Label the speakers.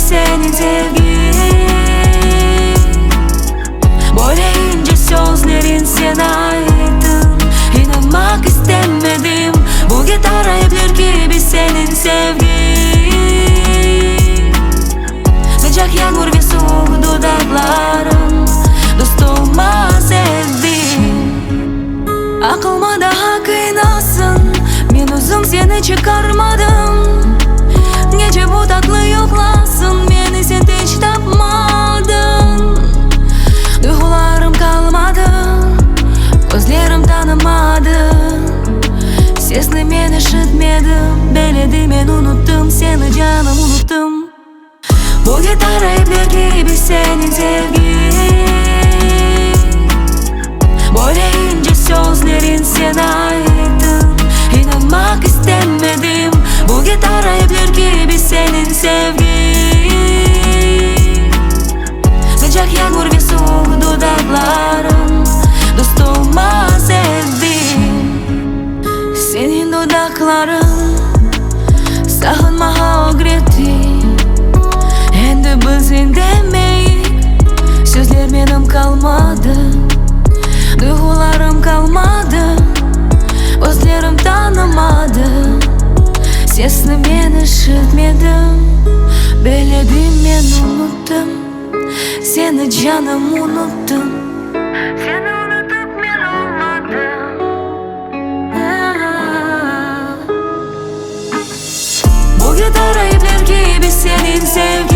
Speaker 1: senin sevgin. Böyle ince sözlerin sana aydın. İnanmak istemedim, bu gitar ayıplar gibi senin sevgin. Sıcak yağmur ve soğuk dudakların, dostuma sevdim. Aklıma daha kıynasın, ben uzun seni çıkarmadım. Gece bu tatlı yoklasın, beni sen hiç tapmadın. Duygularım kalmadı, gözlerim tanımadı. Sesini ben işitmedim, beledi ben unuttum. Seni canım unuttum. Bu gitar ayıplar gibi senin sevgin. Böyle ince sözlerin sana aydın. İnanmak istemedim, bu gitar ayıplar gibi senin sevgin. Sıcak yağmur ve soğuk dudakların, dostuma sevdim. Senin dudakların sağınmağa öğretti. Endi bizim demeyik, sözler benim kalmadı. Duygularım kalmadı, gözlerim tanımadı. Sesini ben işitmedim, belledim ben unuttum. Seni canım unuttum. Seni unutup ben olmadım. Bu gitar ayıplar gibi senin sevgin.